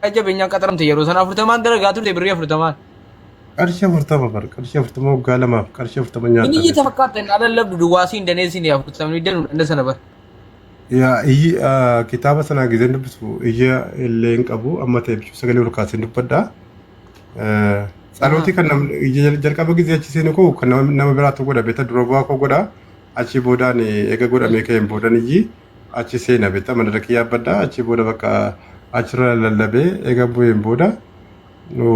aja beenyaan qaxaramte yeroo sana 40 dalagaa turte birrii 40. Qarshii 40 bar qarshii 40 waggaa lamaaf qarshii 40 Inni nyaata ija beekta. fakkaatan ala labdu duwwaasiin daneesiin 40 danu dhanda sana bar. Yaa iyyi kitaaba sanaa gizeen dubbisu iyya illee hin qabu amma ta'e bichuu sagalee ol kaasee dubbaddaa. Tsaalootii kan jalqaba gizee achi seenu koo kan nama biraatu godha beekta dura bu'aa koo godha achi boodaan eega godhamee ka'een boodan iyyi achi seena beekta mana dhaqee yaabbaddaa achi booda bakka achirra lallabee eega bu'een booda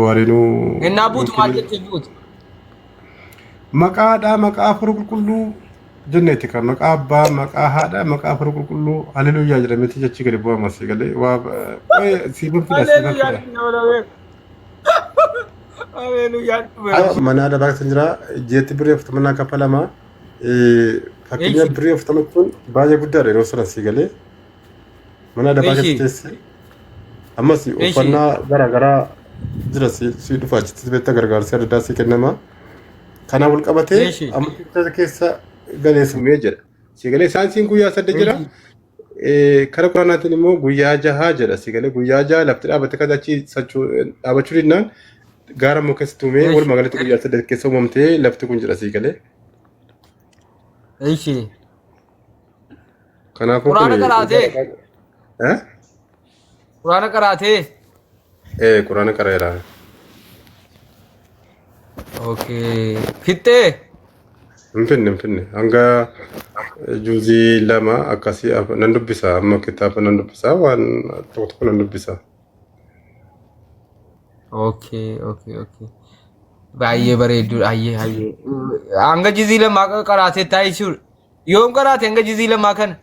warinuu Innaa buutu maal jettee buutu? maqaadhaa maqaa afur qulqulluu jenneeti kan maqaa abbaa maqaa haadha maqaa afur qulqulluu haleluuyaa jedhameeti jechi gadi bu'ama si galee waa siifan fida siifan fida. Mana aadaa baay'ee jira jeetti birrii 40 kaffalama fakkeenya birrii 40 kun baay'ee guddaadha yeroo sana si galee mana aadaa baay'ee keessi ammas uffannaa garaagaraa jira si dhufa achitti beekta gargaarsa adda addaa si kennama kana wal qabatee amantoota keessa galeessumee jedha si galee saansiin guyyaa 8 jira kara quraanaatiin immoo guyyaa 6 jedha si galee guyyaa 6 lafti dhaabatte kan achi dhaabachuu dinnaan gaara immoo keessa tumee wal magaalatti guyyaa 8 keessa uumamtee lafti kun jedha si galee. Eeshi. Kanaafuu Quraana qaraatee. Quraana qaraatee. Quraana qaraera. Okay. Fittee. Hinfinne hanga juuzii lama akkasii nan dubbisa amma kitaaba nan dubbisa waan tokko nan dubbisa. Okay. Baay'ee bareedu baay'ee. Hanga jizii lama qaraatee taa'ee jiru. Yoom qaraate hanga jizii lama kana?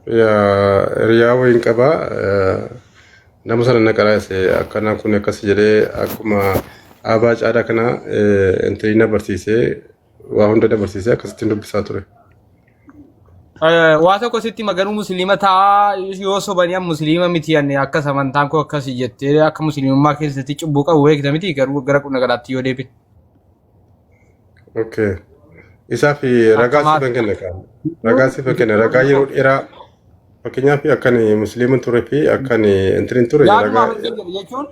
Riyaa wayiin qaba nama sana na qaraase akkana kun akkas jedhee akkuma abaa caadaa kana intalina barsiisee waa hunda dabarsiisee akkasittiin dubbisaa ture. Waa tokko sitti maganuu musliima ta'a yoo sobanii musliima miti yanne akka samantaan koo akkas jettee akka musliimummaa keessatti cubbuu qabu beekta miti garuu gara qonna gadaatti yoo deebine. Okay. Isaaf ragaa siifan kenna kan ragaa siifan kenna ragaa yeroo dheeraa fakkeenyaaf akkan musliiman ture fi akkan intalin ture ragaa jechuun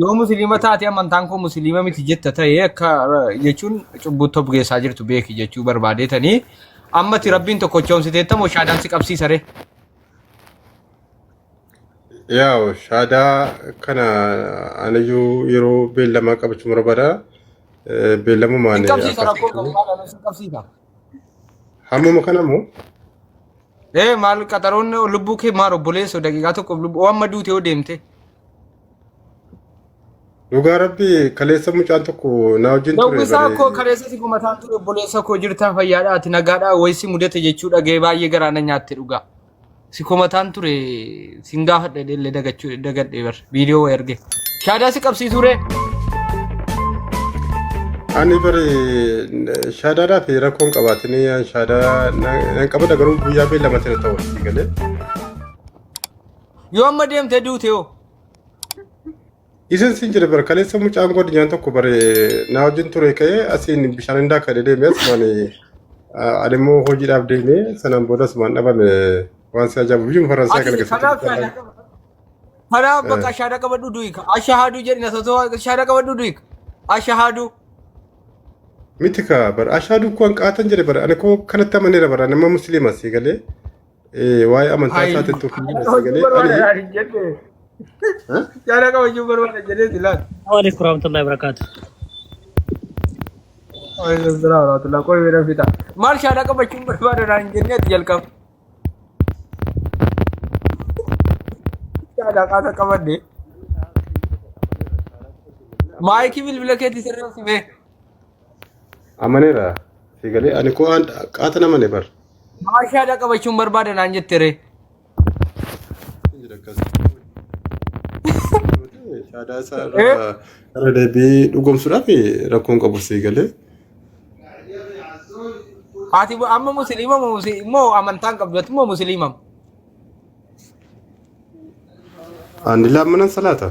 yoo musliima taate amantaan koo musliima miti jetta ta'ee akka jechuun cubbuutti bugeessaa jirtu beeki jechuu barbaadeetanii ammati rabbiin tokko choomsiteetta moo shaadaan si qabsiisare? Yaa shaadaa kana anayyuu yeroo beellamaa qabachuu barbaada beellamumaan hammuma kanamoo maal qaxaroon lubbuu kee maal obboleessoo daqiiqaa tokko lubbuu amma duute yoo deemte dhugaa rabbi kaleessa mucaan tokko na wajjin ture dawwisaa koo kaleessa si kumataan ture obboleessa koo jirtaa fayyaadhaati nagaadhaa wayisi mudate jechuudha gahee baay'ee garaana nyaatte dhugaa si kumataan ture sin gaafadhe illee dagadhee bar viidiyoo erge shaadaa si qabsiisure ani bari shaadaadhaa fi rakkoon qabaatanii shaadaa nan qabada garuu guyyaa beellama ta'e ta'u si galee yoo amma deemte duute yoo isin sin jedhe bara kaleessa mucaan godhi nyaan tokko bare na wajjin ture ka'ee asiin bishaan hindaa akka deemee asumaan ani immoo hojiidhaaf deemee sanaan booda asumaan dhabame waan si ajaa'ibu biyyoon faransaay kana keessatti. Kanaaf bakka shaada qabadhu du'ika ashahaaduu jedhina sosoo shaada qabadhu du'ika ashahaaduu. Miti ka bara ashaaduu kuwan qaatan jedhe bara ani koo kanatti amaneera bara nama musliima si galee waa'ee amantaa isaatiin tokko si galee. Shaada qabachuu barbaada jedhee silaat. Waalaikum warahmatullahi wabarakatuh. Waalaikum salaam warahmatullahi qoy weera fita. Maal shaada qabachuun barbaada naan jenneeti jalqaba. Shaada qaata qabadde. Maayikii bilbila keetti sirriin simee. Amaneera si galee ani koo qaata namane bar. Maal shaada qabachuun barbaada naan jettere. Shaadaa isaa irra deebii dhugoomsuudhaaf rakkoon qabu si galee. Haati amma musliima moo amantaan qabdatu moo musliima? Ani laamanan salaata.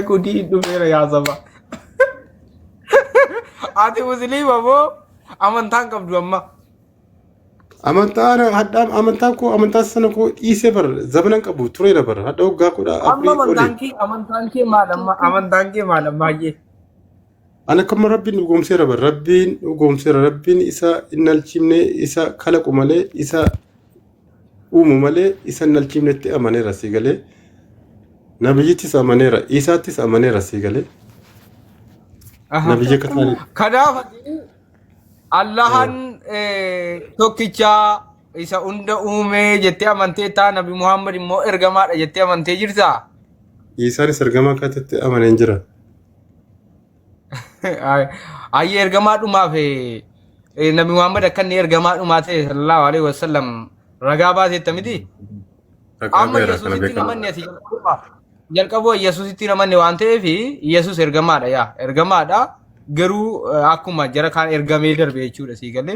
Kudii dhufeera yaa saba. Haati musliima moo amantaan qabdu amma? amantaan hadhaan amantaan koo amantaa sana koo dhiisee bar zabanan qabu ture na bar hadha waggaa kudha amma afurii amantaan kee maalammaa jee ana kama rabbiin dhugoomseera bar rabbiin dhugoomseera rabbiin isa innalchimne isa kalaqu malee isa uumu malee isa innalchimnetti amaneera si galee nabiyittis amaneera isaattis amaneera si galee nabiyya kataani kanaaf Allahan tokkicha isa hunda uume jettee amantee taa Nabi Muhammad immoo ergamaadha jettee amantee jirtaa? Isaanis ergamaa akkatti amaneen jira. Ayye ergamaa dhumaaf Nabi Muhammad akka inni ergamaa dhumaa ta'e sallallahu alaihi wasallam ragaa baaseetta miti? Amma Yesuusitti namanni ati jalqaboo Yesuusitti namanni waan ta'eef Yesuus ergamaadha yaa ergamaadha. Garuu akkuma jara kaan ergamee darbe jechuudha sii galee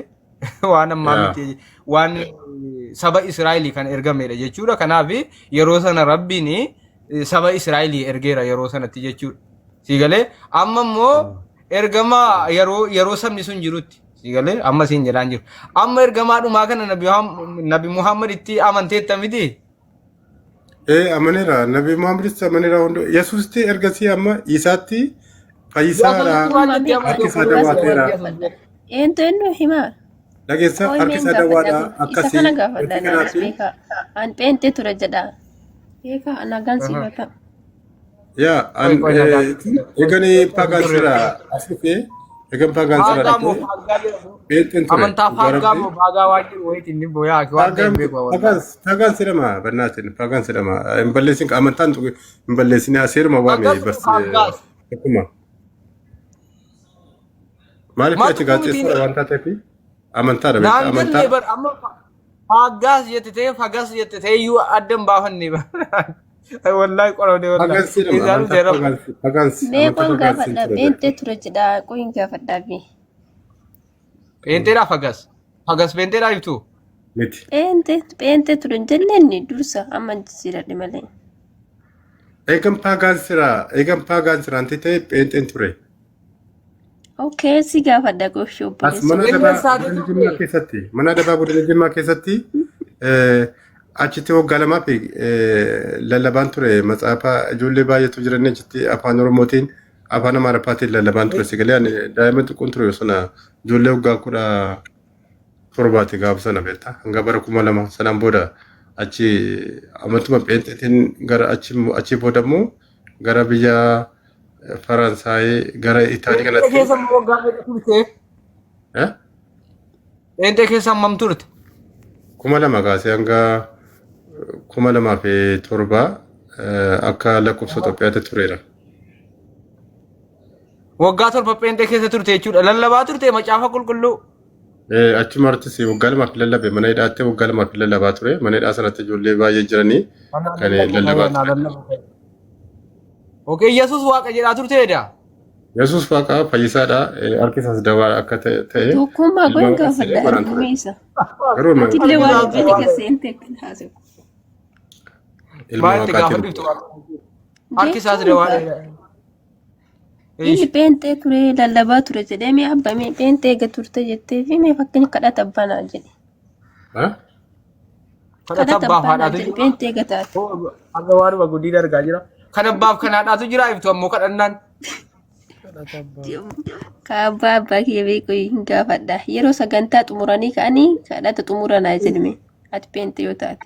waan ammaa miti waan saba Israa'elii kan ergameedha jechuudha. Kanaaf yeroo sana rabbiin saba Israa'elii ergeera yeroo sanatti jechuudha sii galee amma immoo ergamaa yeroo sabni sun jirutti sii galee amma siin jedhaan jiru amma ergamaa dhumaa kana Nabi Muhammad itti amanteetta miti? Amaneera Nabi Muhammaditti amaneera hundi Yesuusitti ergasii amma isaatti Fayyisaadha harkisa daawwateera. Eenyu himaa? Dhageessa harkisa daawwaadha akkasii. Isa kana gaafadha beekaa. An pheentee ture jedha. Beekaa nagaan siifata. Yaa eeganii pagaasira asifee eegan pagaasira dhaqee pheenteen ture. Amantaa faagaa moo faagaa waan jiru wayitiin ni booyaa waan ta'eef beeku. Fagaan sidhama bannaatiin fagaan sidhama hin balleessin amantaan hin balleessin aseeruma waame barsiise. Akkuma. Maaliif ati gaazexeessaa waan taateef amantaadha beektaa amantaa. Naannoo amma faggaas jettee faggaas jettee iyyuu addan baafanne wallahi qorone wallahi. Fagaansi. Meeqoon gaafadha pheentee ture jedha qoyin gaafadhaa fi. Pheenteedhaa faggaas pheenteedhaa ibtu. Miti. Pheentee ture hin jenneenni dursa amma jijjiiradhe malee. Eegan pagaansiraan ta'e pheenteen ture. Okay, si gaafadha goshuu As mana dabaa godina Jimmaa keessatti achitti waggaa lamaa fi lallabaan ture matsaafaa ijoollee baay'eetu jiran achitti afaan Oromootiin afaan Amaariffaatiin lallabaan ture sigalee daa'imman xiqqoon ture sana ijoollee waggaa 17 gaafa sana beektaa hanga bara 2000 sanaan booda achi amatuma pheenxeetiin gara achi booda immoo gara biyya Faransaay gara Itaalii kanatti. Keessa waggaa meeqa turte? Pheenxee keessa hammam turte? 2000 kaasee hanga 2007 akka lakkoofsa Itoophiyaatti tureera. Waggaa torba pheenxee keessa turte jechuudha. Lallabaa turte macaafa qulqulluu. Achuma artis waggaa lamaaf lallabe mana hidhaatti waggaa lamaaf lallabaa ture. Mana hidhaa sanatti ijoollee baay'ee jiranii kan lallabaa ture. Okey, Yesuus waaqa jedhaa turteedha. Yesuus waaqa fayyisaadha. Harkisaas dawaa akka ta'e. Tokkummaa qoyin gaafadha argumeessa. Atillee waan fedhe gaseente kan haasawu. Maalitti gaafa dhiftu harkisaas dawaadha. Inni pheenxee ture lallabaa ture jedhee mee abbamee pheenxee eega turte jettee fi mee fakkiin kadhata abbaanaa jedhe. Kadhata abbaanaa jedhe pheenxee eega taate. Akka waanuma guddii dargaa jira. Kan abbaaf kan haadhaatu jira iftu ammoo kadhannaan. Kaabbaa abbaa kiyya beekuu hin gaafadha. Yeroo sagantaa xumuranii ka'anii kadhata xumuranaa jedhame ati pheenxee yoo taate.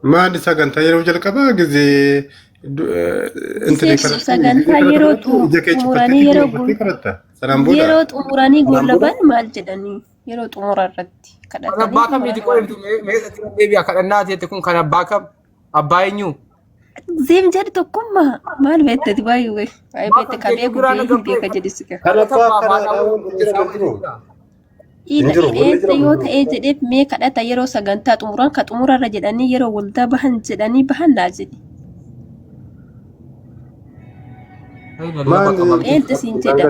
Maali sagantaa yeroo jalqabaa gizee sagantaa yeroo xumuranii yeroo xumuranii goolaban maal jedhanii yeroo xumura irratti kadhatanii. Kan abbaa kamiiti qo'iftu meesatti deebi'a kadhannaa jettee kun kan abbaa kam abbaa eenyu? Zeem jadi tokkummaa maal beektati baay'ee beekte qabee guddee beeka jedhisi ka. Yoo ta'ee jedheef mee kadhata yeroo sagantaa xumuran ka xumurarra jedhanii yeroo waldaa bahan jedhanii bahan naa jedhi. Pheente siin jedha.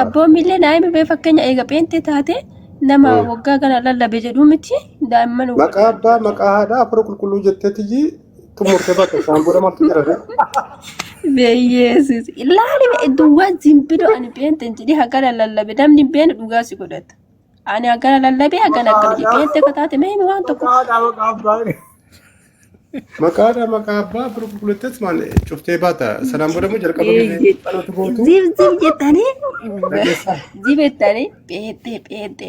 Abboon illee daa'ima bee fakkeenya eega pheente taate nama waggaa kana lallabe jedhu miti daa'imman. Maqaa abbaa maqaa haadhaa afur qulqulluu jetteetii tumurte bakka isaan booda maaltu jedhame? Beeyyeesis ilaali duwwaa zimbido ani pheente jedhee haga lallabe namni beenu dhugaa si godhata. Ani agana lallabe agana akkam jettee kataate mee waan tokko. Maqaadha maqaa abbaa qulqulleettis maal cuftee baata sanaan booda immoo jalqabamee dhaloota gootu. Zib jettanii zib jettanii peente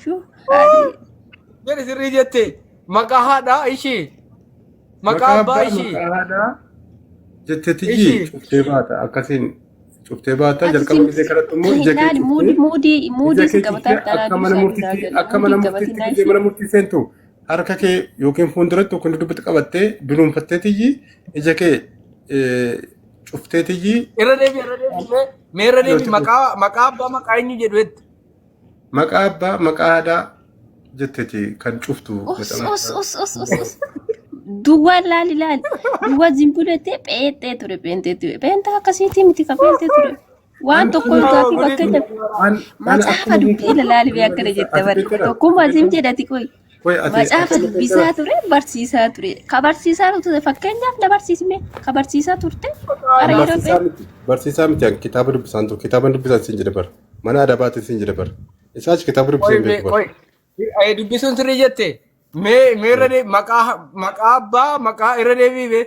shuu haadhi. Jedhi sirrii jette maqaa haadha ishii maqaa abbaa ishii. Maqaa haadha jetteetiyyi cuftee baata akkasiin cuftee baata jalqabamee kanatti immoo ija kee muudii qabataa akka mana murtii seentu. Harka kee yookiin fuulduratti yookiin duddubbatti qabattee dunuunfatteetiyyi ija kee cufteetiyyi. Irra deebi maqaa abbaa maqaa eenyu jedhuetti. Maqaa abbaa maqaa haadhaa jetteeti kan cuftu. Duwwaa laali duwwaa zimbulettee peentee ture peentaa akkasiitii miti ka peentee ture. Waan tokko gaaffii bakka macaafa dubbii laali bee akkana jette barri tokkummaa zim jedhati qoy. Macaafa dubbisaa ture barsiisaa ture ka barsiisaa turte fakkeenyaaf na barsiisme ka barsiisaa turte barsiisaa miti kitaaba dubbisaan ture kitaaba dubbisaan siin jedhe bar mana adabaatiin siin jedhe bar isaas kitaaba dubbisaan beeku bar dubbisuun sirrii jette mee irra maqaa abbaa maqaa irra deebiibe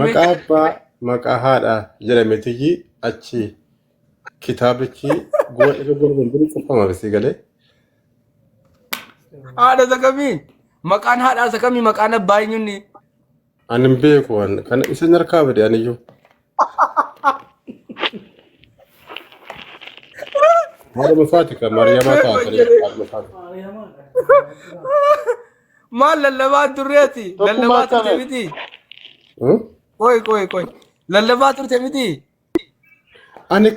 maqaa abbaa maqaa haadha jedhametiyyi achi kitaabichi goota golbon cufama bisii galee. Haadha sakamii maqaan haadhaa sakamii maqaan abbaa eenyuuni? Ani hin beeku kan isa nyarkaa bade aniyyuu. Haadha mafaati kan Maariyamaa ta'a. Maal lallabaa turreeti? Lallabaa turte miti? Koi lallabaa turte miti? Ani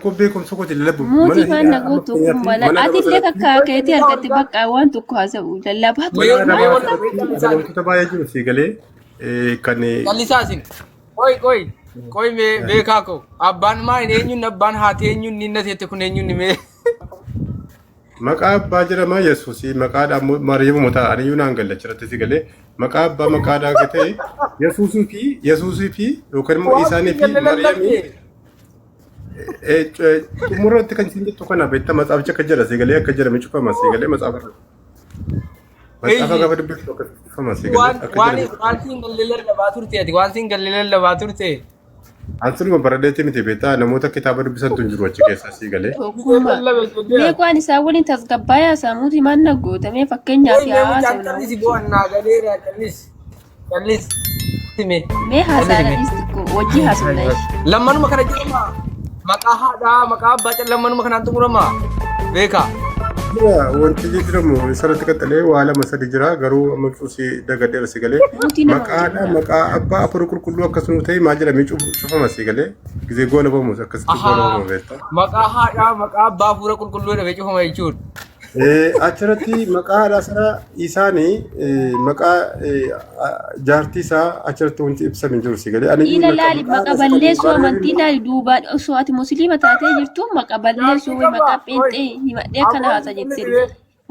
ku beekumsa kooti lallabu. Muutii faana guutuu mala adillee kakaakeetii argatti bakka waan tokko haasa'u lallabaa ture. Wantoota baay'ee jiru si galee kan. Callisaasin koi beekaa koo abbaan maa hin eenyuun abbaan haati eenyuun ninna teette kun eenyuun mee. Maqaa abbaa jedhama Yesuusii maqaadhaan Maariyamaa ta'a aniyyuu naan gallachirratti si galee maqaa abbaa maqaadhaan ta'e Yesuusii fi yookaan immoo isaanii fi Maariyaamii. Xumurratti kan isin jettu kana beektaa matsaaficha akka jedha seegalee akka jedhame cufama seegalee matsaafa gaafa dubbiftu akka cufama seegalee. Waan siin galleelan labaa turte ati waan siin galleelan labaa turte. Ansuuma baradeetti miti beektaa namoota kitaaba dubbisantu hin jiru achi keessa seegalee. Beekwaan isaa waliin tasgabbaayaa saamuutii manna gootamee fakkeenyaaf haasa. Callis bu'annaa galeera callis. Mee haasaadhaanis hojii haasofnaa. Lammanuma kana jedhama. Maqaa haadhaa maqaa abbaa callammanuma kanaan xumurama beekaa. Wanti jijjiiramu isarratti qaxxalee waa lama sadi jira garuu maqsuusii dagadheera si galee maqaa haadhaa maqaa abbaa afur qulqulluu akkasuma ta'e maal jedhamee cufama si galee gizee goona bamus akkasitti goona bamu beektaa. Maqaa haadhaa maqaa abbaa afur qulqulluu dhabee cufama jechuudha. Achirratti maqaa haadhaa sana isaanii maqaa jaartii isaa achirratti wanti ibsame jiru si galee. Ila laali maqaa balleessuu amantii laali duubaa osoo ati musliima taatee jirtu maqaa balleessuu maqaa pheenxee himadhee akkana haasa jettee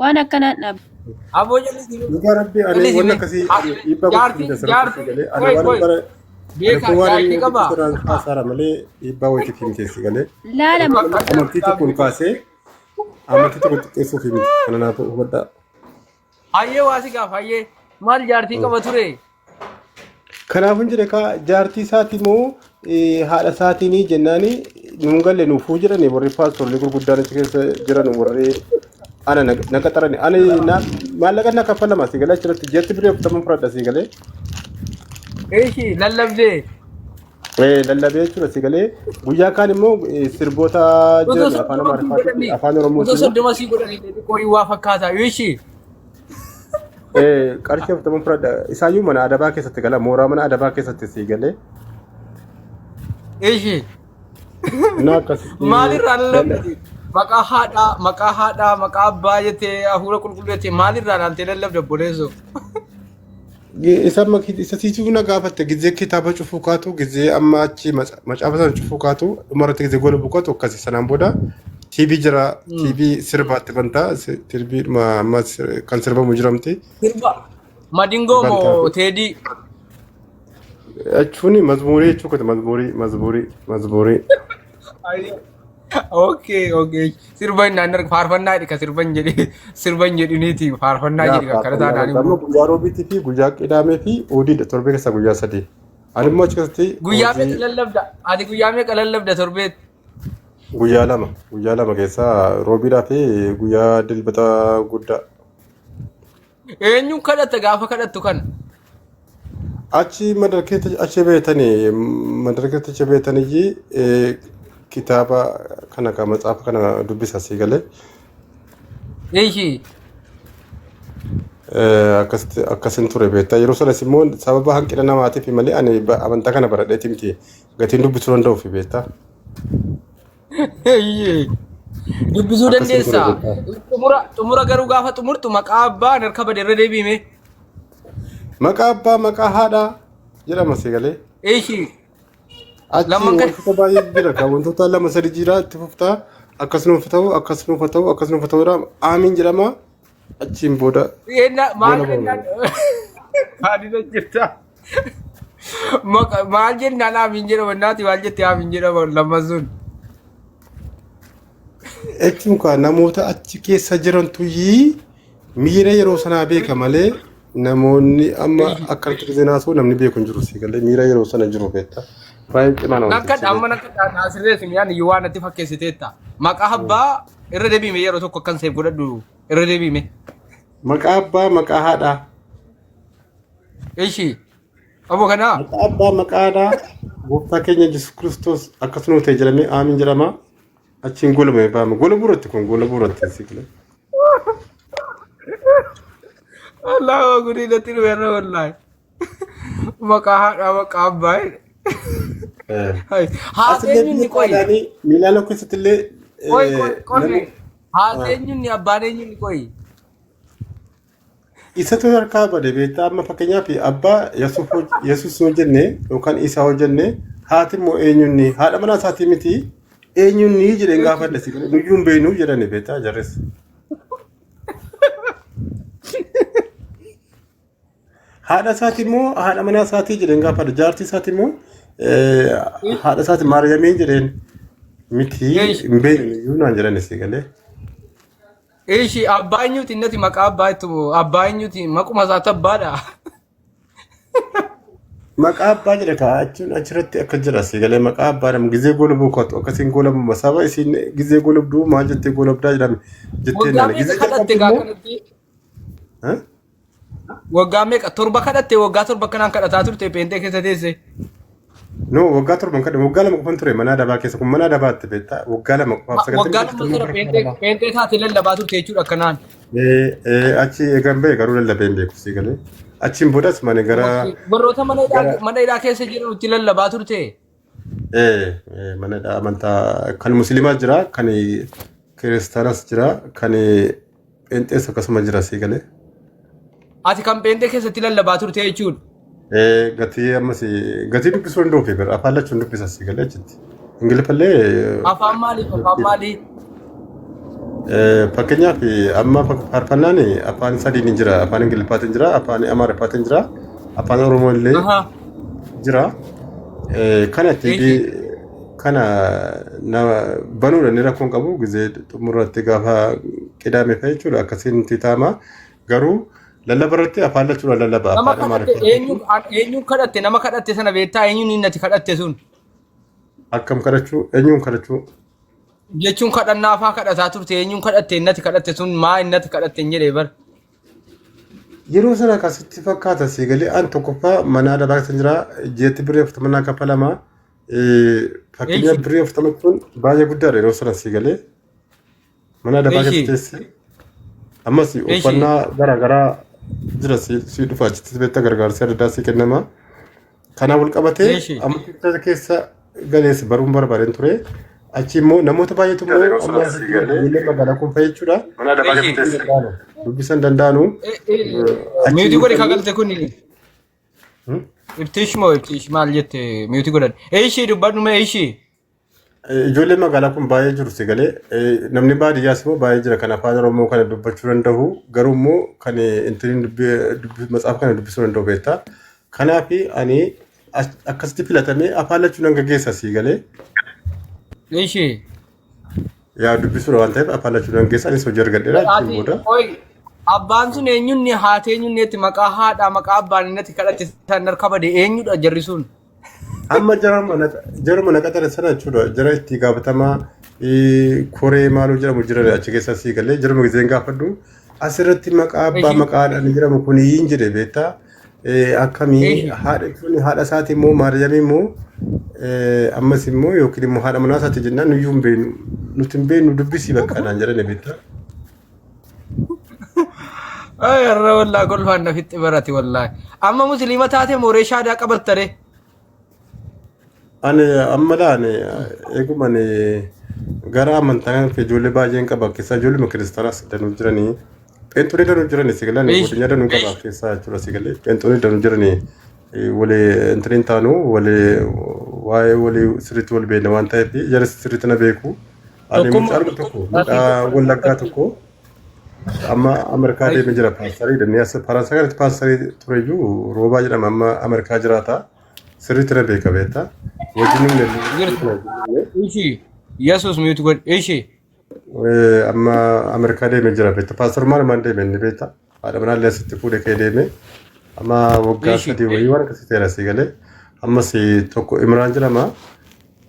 waan akkanaan dhaabbe. Aboo jallisii. Dhugaa rabbi ani waan akkasii dhiibbaa gochuun dasarratti si galee. Ani waan bara beekaa jaartii qabaa. Kaasaara malee dhiibbaa wayiti fiimtee si galee. Laala amantii tokkoon kaasee. Amantii tokko xiqqeessuuf miti kana naaf hubadhaa. Hayyee waasi gaaf hayyee maal jaartii qaba ture? Kanaafuu jedhe ka jaartii isaati moo haadha isaatiin jennaani nuun galle nuufuu jedhani warri paastorrii gurguddaan achi keessa jiran warri ana na qaxarani ani maallaqa na kaffalama si galee achirratti jeetti biree fudhama fudhadha si galee. Eeshi lallabdee. Lallabee jechuudha si galee guyyaa kaan immoo sirboota jiran afaan Amaariffaatiin afaan Oromootiin. Osoo soddoma sii godhanii qorii waa fakkaataa eeshi. Qarshii fudhama fudhadha isaayyuu mana adabaa keessatti gala mooraa mana adabaa keessatti si galee. Eeshi. Maalirraa lallabdee maqaa haadhaa maqaa abbaa jettee hafuura qulqulluu jettee maalirraa laaltee lallabde obboleessoo. Isa siisuuf na gaafatte gizee kitaaba cufuu kaatu gizee amma achi macaafa sana cufuu kaatu dhumarratti gizee gola buqqatu akkasi sanaan booda TV jira TV sirbaatti bantaa TV amma kan sirbamu jiramti. Sirba madingoo moo teedii. Achuuni mazmuurii jechuudha mazmuurii. Okay. Sirban naannar faarfannaa jedhi ka sirban jedhiniiti faarfannaa jedhi kan kana taanaan Amma guyyaa roobiitii fi guyyaa qidaamee fi oodiidha torbee keessaa guyyaa sadii. Ani immoo achi keessatti guyyaa meeqa lallabda? Ati guyyaa meeqa lallabda torbeet? guyyaa lama keessaa roobiidhaa fi guyyaa dilbata guddaa. Eenyuun kadhatta gaafa kadhattu kana? Achi madarkeetti achi beetanii kitaaba kana ka matsaafa kana dubbisa si galee. Eeshi. Akkasin ture beektaa yeroo sanas immoo sababa hanqina namaatiif malee ani amantaa kana baradheeti miti gatiin dubbisuu danda'uuf beektaa. Dubbisuu dandeessaa. Xumura garuu gaafa xumurtu maqaa abbaan harka bade irra deebiime. Maqaa abbaa maqaa haadhaa jedhama si galee. Eeshi. Achi wantoota baay'ee jira kan wantoota lama sadi jira itti fuftaa akkasumas ta'uudha aamiin jedhama achiin booda. Maal jennaan aamiin jedhama naati maal jettee aamiin jedhama lamman sun. Jechuun kan namoota achi keessa jirantu miira yeroo sanaa beeka malee namoonni amma akkanatti zinaasu namni beeku hin jiru si galee miira yeroo sana jiru beektaa. Baay'ee cimaa nama. Nakka naasirrees miyaan iyyuu waan natti fakkeessiteetta. Maqaa abbaa irra deebiime yeroo tokko akkan seef godhadhu irra deebiime. Maqaa abbaa maqaa haadhaa. Eeshi. Aboo kanaa. Maqaa abbaa maqaa haadhaa gooftaa keenya Yesuus Kiristoos akkasuma ta'e jedhamee aamiin jedhama. Achiin golaba baama. Golaba irratti kun golaba irratti si galee. Allaa gudii natti dhumeerra wallaahi. Maqaa haadhaa maqaa abbaa. Haateenyuun ni qoyi. Miilaan keessatti illee. Haateenyuun ni abbaan eenyuun ni qoyi. Isatu harkaa bade beektaa amma fakkeenyaaf abbaa Yesuus hojjenne yookaan Isaa hojjenne haati immoo eenyuun haadha manaa isaatii miti eenyuun jedheen gaafa adda si nuyyuun beeknu jedhani beektaa jarres. Haadha isaatii immoo haadha manaa isaatii jedheen gaafa adda jaartii isaatii immoo haadha isaatii Maariyaamii jedheen miti hin beeknu yuunaan jedhani si galee. Eeshi abbaa eenyuuti innati maqaa abbaa itti abbaa eenyuuti maquma isaa tabbaadha. Maqaa abbaa jedha kaa achirratti akka jira si galee maqaa abbaa nama gizee golabuu kootu akkasiin golabuma saba isiin gizee golabduu maal jettee golabdaa jedhame jettee naan gizee kadhatte gaafanatti. Waggaa meeqa torba kadhatte waggaa torba kanaan kadhataa turte peentee keessa teesse. No waggaa torban kadhe waggaa lama qofan ture mana dabaa keessa kun mana dabaatti beektaa waggaa lama qofaaf waggaa lama ture peentee taate lallabaa turte jechuudha akkanaan. Achi eegan bee garuu lallabeen beeku si galee achiin boodas mane gara. Warroota mana hidhaa keessa jiran itti lallabaa turte. Mana hidhaa amantaa kan musliimaa jira kan kiristaanas jira kan peenxees akkasuma jira si galee. Ati kan peentee keessatti lallabaa turte jechuudha. Gatii ammas gatii dubbisuu danda'u fi bira afaan lachuun dubbisa si galee achitti. Ingiliffallee. Afaan maalii? Fakkeenyaaf amma faarfannaan afaan sadiin ni jira afaan Ingiliffaatiin jira afaan Amaariffaatiin jira afaan Oromoo illee jira. Kana banuudha ni rakkoon qabu gizee xumurratti gaafa qidaame fa'a jechuudha akkasiin taama garuu. Lallaba irratti afaan lachuudha lallaba afaan Amaariffaa. Eenyuun kadhatte nama kadhatte sana beektaa eenyuun inni ati kadhatte sun. Akkam kadhachuu eenyuun kadhachuu. Jechuun kadhannaa afaa kadhataa turte eenyuun kadhatte inni ati kadhatte sun maa inni ati kadhatte hin jedhee bar. Yeroo sana akkasitti fakkaata si galee an tokkoffaa mana aadaa baay'atan jira jeetti birrii afurtamannaa kaffalamaa fakkeenya birrii afurtama kun baay'ee guddaadha yeroo sana si galee mana aadaa baay'atan teesse ammas uffannaa garaagaraa jira si dhufa achitti beektaa gargaarsa adda addaa si kennama. Kana wal qabatee amanticha keessa galees baruun barbaadeen ture. Achi immoo namoota baay'eetu immoo amma miila magaalaa kun fa'a jechuudha. Dubbisan danda'anu. Miyuutii godhe kagalte kun ibtish moo ibtish maal jette miyuutii godhan. Eeshii dubbadhu mee eeshii. Ijoollee magaalaa kun baay'ee jiru si galee namni baadiyyaas immoo baay'ee jira kan afaan Oromoo kana dubbachuu danda'u garuu immoo kan matsaaf kana dubbisuu danda'u beektaa. Kanaaf ani akkasitti filatamee afaan lachuun hanga geessa si galee. Eeshii. yaa dubbisu waan ta'eef afaan lachuudhaan keessaa isa hojii argadheera achiin booda. Abbaan sun eenyuun haati eenyuun itti maqaa haadha maqaa abbaan inni itti kadhate san harka bade eenyudha jarri sun. Amma jaruma naqatara sana jechuudha jara itti gaafatamaa koree maaloo jedhamu jira achi keessa sii galee jaruma giseen gaafadhu asirratti maqaa abbaa maqaadhaan jedhamu kun hin jedhe beektaa. Akkamii haadha isaati immoo maariyaamii immoo ammas immoo yookiin immoo haadha manaa isaati jennaan nuyyuu hin beeknu nuti hin beeknu dubbisii bakka naan jedhani beektaa. Irra wallaa golfaan nafitti barate wallaahi. Amma musliima taate mooree shaadaa qabattare. Ani amma laan eeguma gara amantaa fi ijoollee baay'een qaba keessaa ijoollee kiristaanaas danuu jiranii. Pentoonni danuu jiranii sigalee godina danuu qaba keessaa jechuudha sigalee pentoonni danuu jiranii walii intiriin taanu waa'ee walii sirriitti wal beekna waan ta'eef jara sirriitti na beeku. Ani mucaan tokko wallaggaa tokko amma Ameerikaa deemee jira paastarii dannee as Faransaa kanatti paastarii tureyyuu roobaa jedhama amma Ameerikaa jiraata sirriitti na beeka beektaa. Ishi Yesuus miyuutu godhe ishi. Amma Ameerikaa deemee jira beektaa paastor maal deemee inni beektaa haadha manaa illee asitti fuudhee kee deemee amma waggaa sadii wayii waan akkasii ta'eera si galee ammas tokko Imraan jedhama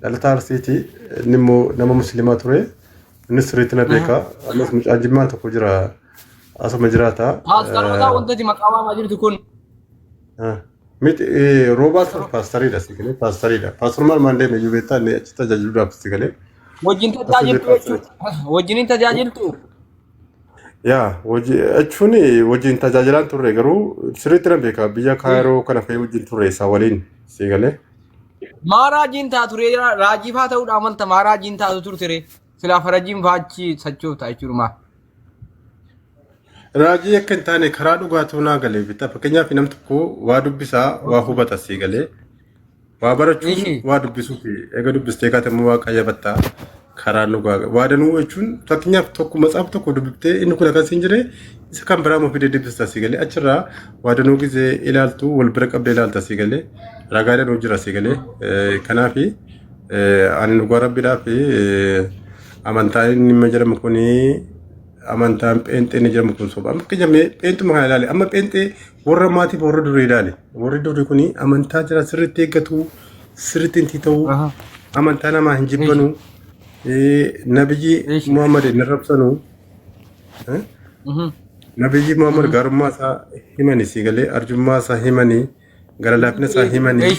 dhalataa Arsiiti inni immoo nama musliimaa ture innis sirriitti na beeka ammas mucaan jimmaa tokko jira asuma jiraata. Paastaroota wantooti maqaa waamaa jirtu kun. Miti roobaa sun paastariidha si galee paastariidha paastor maal deemee iyyuu beektaa inni achi tajaajiluudhaaf si galee. Wajjin tajaajiltu jechuudha. Wajjin tajaajiltu. Yaa jechuun wajjin tajaajilaan turre garuu sirriitti na beeka biyya Kaayiroo kana fa'ii wajjin turre isaa waliin si galee. Maaraajiin taatu raajii faa ta'uudha amalta maaraajiin taatu turtire silaa farajiin faachi sachoota jechuudha. Raajii akka hin taane karaa dhugaatuu naa galee bitaa fakkeenyaaf nam tokko waa dubbisaa waa hubata si galee. Waa barachuun waa dubbisuuf eega dubbistee kaatamuu waa qayyabattaa karaan dhugaa waa danuu jechuun fakkeenyaaf tokko matsaaf tokko dubbiftee inni kun akkas hin jire isa kan biraa mufii deebistaa si galee achirraa waa danuu gisee ilaaltu wal bira qabdee ilaalta si galee ragaa danuu jira si galee kanaaf ani dhugaa rabbiidhaaf amantaan inni jedhamu kuni amantaan pheenxee ni jedhamu kun soba amma fakkeenyaaf pheenxuma kana ilaali amma pheenxee warra maatiif warra durii ilaali warri durii kuni amantaa jira sirriitti eeggatu sirriitti inti ta'u amantaa namaa hin jibbanu nabiyyi Muhammad hin rabsanu nabiyyi Muhammad gaarummaa isaa himani si galee arjummaa isaa himani gara laafina isaa himani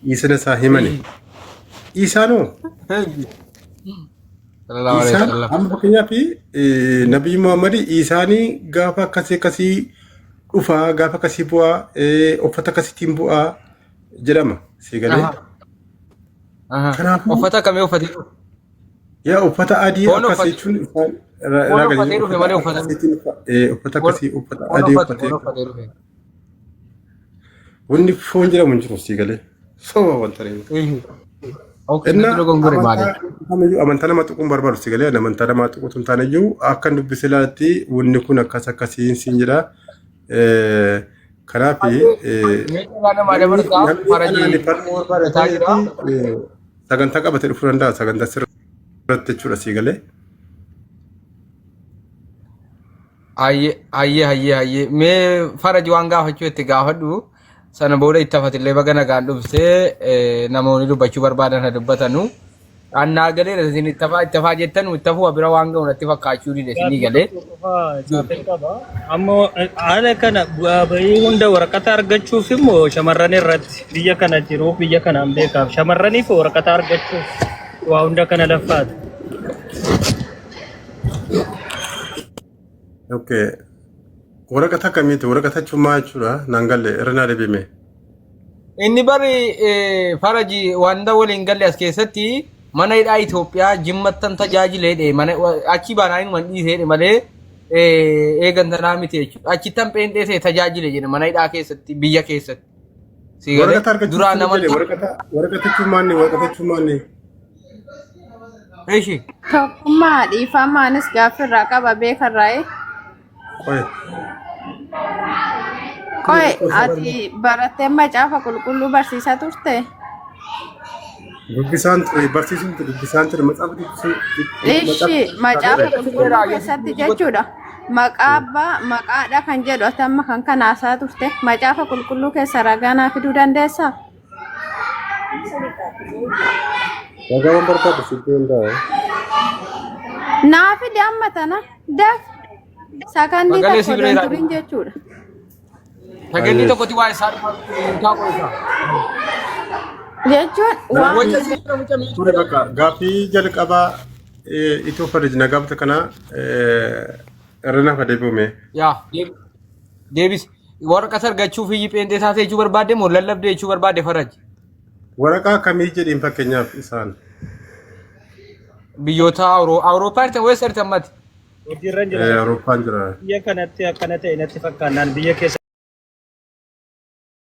dhiisina isaa himani isaanoo amma fakkeenyaaf nabiyyi Muhammad isaanii gaafa akkasii dhufaa gaafa akkasii bu'aa uffata akkasiitiin bu'aa jedhama si galee. Kanaafuu uffata akkamii uffatee? Yaa uffata adii akkasii jechuun uffata akkasii uffata adii uffatee wanni foon jedhamu hin jiru si galee soba wanta reefu. Amantaa nama tuquun barbaadu si galee amantaa nama tuquutu hin taane iyyuu akka dubbisee ilaatti wanni kun akkas akkasiin siin jedha. Kanaaf sagantaa qabatee dhufuu danda'a sagantaa sirriitti jechuudha si galee. Hayyee mee faraji waan gaafachuu itti gaafadhu sana booda itti hafatillee baga nagaan dhufsee namoonni dubbachuu barbaadan dubbatanu. Annaa galee isin itti hafaa jettan itti hafuu bira waan ga'u natti fakkaachuu dide isinii galee. Ammoo haala kana bahii hunda waraqata argachuuf immoo shamarran irratti biyya kana jiruuf biyya kanaan beekaaf shamarraniif waraqata argachuuf waa hunda kana laffaata. Okay. Waraqata kamiiti waraqata cumaa jechuudha naan galle irra naa deebime. Inni bari faraji wanda waliin galle as keessatti mana hidhaa Itoophiyaa jimmattan tajaajilee mana achi baanaan man dhiisee malee eegantanaa miti jechuudha. Achittan pheenxee ta'e tajaajile jedhe mana hidhaa keessatti biyya keessatti. Waraqata argachuuf waraqata cumaanni. Eeshi. Tokkummaa dhiifamaanis gaafirraa qaba beekarraa'e. Qoy ati barattee macaafa qulqulluu barsiisaa turte? Dubbisan barsiisuun dubbisan ture macaafa dubbisuu. Ishi macaafa qulqulluu keessatti jechuudha. Maqaa abbaa maqaadha kan jedhu ati amma kan kanaasaa turte macaafa qulqulluu keessa ragaa naa fiduu dandeessaa? Ragaawwan barbaadu siddii hundaa'e. Naa fide amma tana daf sakandii tokko danturin jechuudha. Sagantii tokkotti waa isaa dhuunfaa qoyisa. Jechuun waan Ture bakka gaaffii jalqabaa itoo fariji nagaafata kana irra nafa deebi'ume. Yaa deebis waraqaa argachuuf iyyi pheentee taatee jechuu barbaadde moo lallabdee jechuu barbaadde faraji? Waraqaa kamii jedhiin fakkeenyaaf isaan? Biyyoota Awurooppaa irratti wees irratti ammati. Hojiirra jira. Awurooppaan jira. Biyya kanatti akkana ta'e natti fakkaannaan biyya keessa